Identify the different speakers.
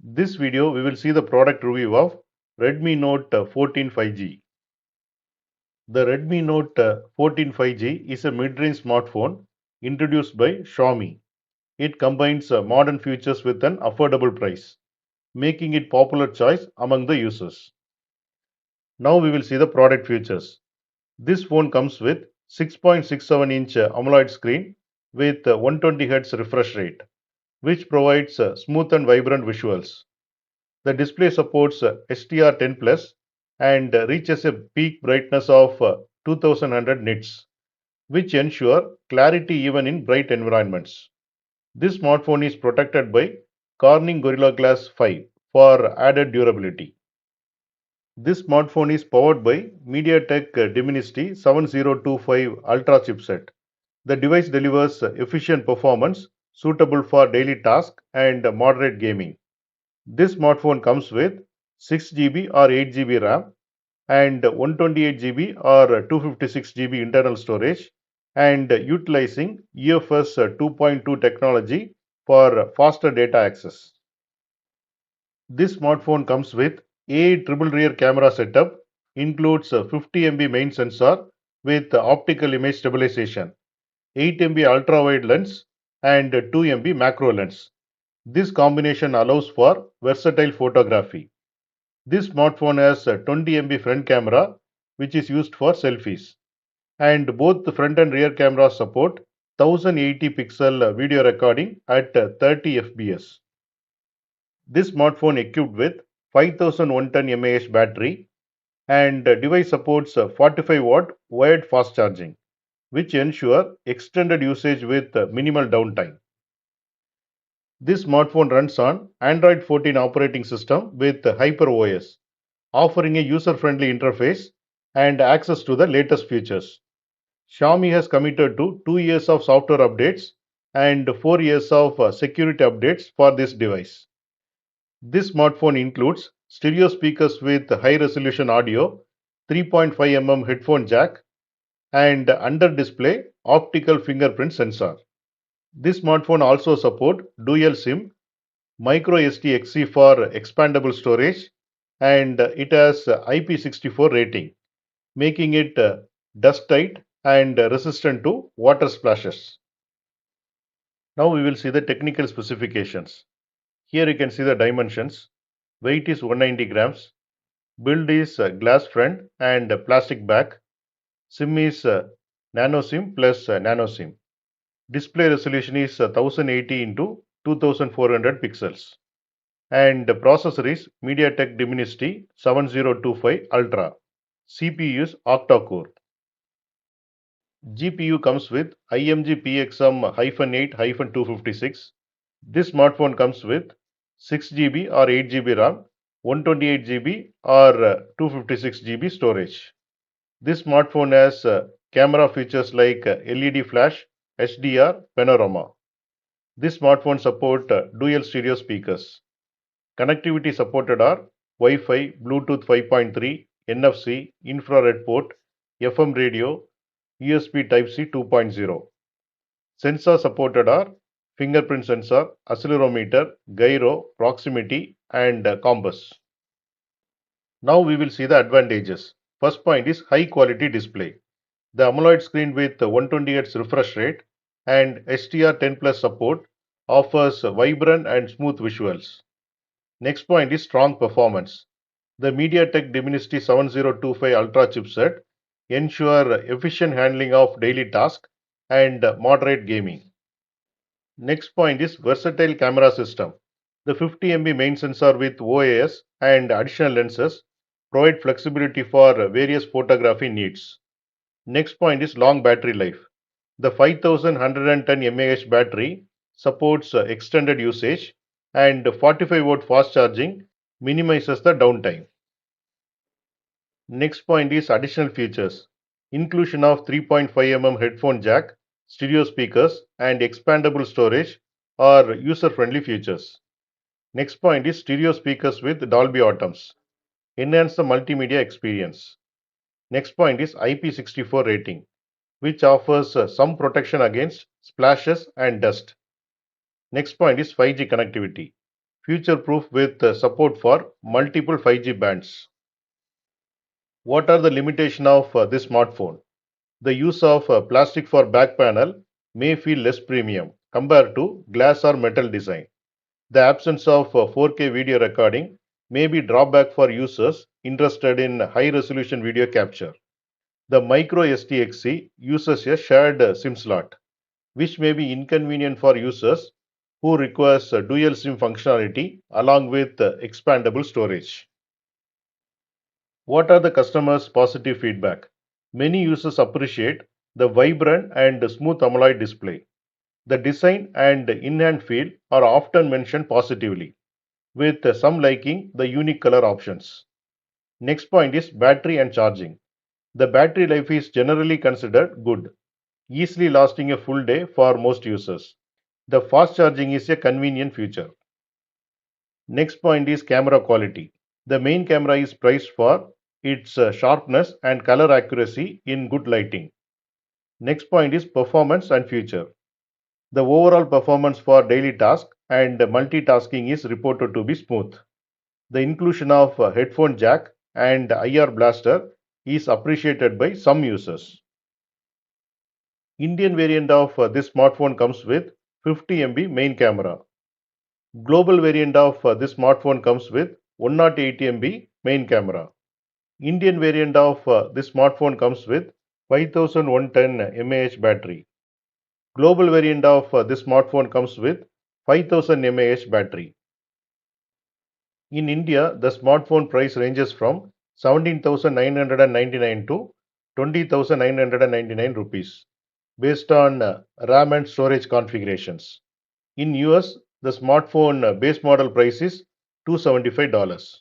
Speaker 1: This video we will see the product review of Redmi Note 14 5G. The Redmi Note 14 5G is a mid-range smartphone introduced by Xiaomi. It combines modern features with an affordable price, making it popular choice among the users. Now we will see the product features. This phone comes with 6.67-inch AMOLED screen with 120 Hz refresh rate, which provides smooth and vibrant visuals. The display supports HDR10 Plus and reaches a peak brightness of 2100 nits, which ensure clarity even in bright environments. This smartphone is protected by Corning Gorilla Glass 5 for added durability. This smartphone is powered by MediaTek Dimensity 7025 Ultra chipset. The device delivers efficient performance suitable for daily tasks and moderate gaming. This smartphone comes with 6 GB or 8 GB RAM and 128 GB or 256 GB internal storage and utilizing UFS 2.2 technology for faster data access. This smartphone comes with a triple rear camera setup, includes a 50 MP main sensor with optical image stabilization, 8 MP ultra-wide lens and 2 MP macro lens. This combination allows for versatile photography. This smartphone has a 20 MP front camera, which is used for selfies, and both the front and rear cameras support 1080 pixel video recording at 30 fps. This smartphone equipped with 5110 mAh battery and device supports 45-watt wired fast charging, which ensure extended usage with minimal downtime. This smartphone runs on Android 14 operating system with HyperOS, offering a user-friendly interface and access to the latest features. Xiaomi has committed to 2 years of software updates and 4 years of security updates for this device. This smartphone includes stereo speakers with high resolution audio, 3.5 mm headphone jack, and under display optical fingerprint sensor. This smartphone also supports dual SIM, micro SD XC for expandable storage, and it has IP64 rating, making it dust tight and resistant to water splashes. Now we will see the technical specifications. Here you can see the dimensions. Weight is 190 grams. Build is glass front and plastic back. SIM is nano SIM plus nano SIM. Display resolution is 1080 into 2400 pixels. And the processor is MediaTek Dimensity 7025 Ultra. CPU is octa-core. GPU comes with IMG PXM-8-256. This smartphone comes with 6 GB or 8 GB RAM, 128 GB or 256 GB storage. This smartphone has camera features like LED flash, HDR, panorama. This smartphone supports dual stereo speakers. Connectivity supported are Wi-Fi, Bluetooth 5.3, NFC, infrared port, FM radio, USB Type-C 2.0. Sensors supported are fingerprint sensor, accelerometer, gyro, proximity, and compass. Now we will see the advantages. First point is high quality display. The AMOLED screen with 120 Hz refresh rate and HDR10 Plus support offers vibrant and smooth visuals. Next point is strong performance. The MediaTek Dimensity 7025 Ultra chipset ensure efficient handling of daily tasks and moderate gaming. Next point is versatile camera system. The 50 MP main sensor with OAS and additional lenses provide flexibility for various photography needs. Next point is long battery life. The 5110 mAh battery supports extended usage and 45-watt fast charging minimizes the downtime. Next point is additional features. Inclusion of 3.5 mm headphone jack, stereo speakers, and expandable storage are user-friendly features. Next point is stereo speakers with Dolby Atmos. Enhance the multimedia experience. Next point is IP64 rating, which offers some protection against splashes and dust. Next point is 5G connectivity. future-proof with support for multiple 5G bands. What are the limitations of this smartphone? The use of plastic for back panel may feel less premium compared to glass or metal design. The absence of 4K video recording may be drawback for users interested in high resolution video capture. The micro SDXC uses a shared SIM slot, which may be inconvenient for users who requires dual SIM functionality along with expandable storage. What are the customers' positive feedback? Many users appreciate the vibrant and smooth AMOLED display. The design and in-hand feel are often mentioned positively, with some liking the unique color options. Next point is battery and charging. The battery life is generally considered good, easily lasting a full day for most users. The fast charging is a convenient feature. Next point is camera quality. The main camera is priced for its sharpness and color accuracy in good lighting. Next point is performance and feature. The overall performance for daily task and multitasking is reported to be smooth. The inclusion of headphone jack and IR blaster is appreciated by some users. Indian variant of this smartphone comes with 50 MP main camera. Global variant of this smartphone comes with 108 MP main camera. Indian variant of this smartphone comes with 5110 mAh battery. Global variant of this smartphone comes with 5000 mAh battery. In India, the smartphone price ranges from 17,999 to 20,999 rupees based on RAM and storage configurations. In US, the smartphone base model price is $275.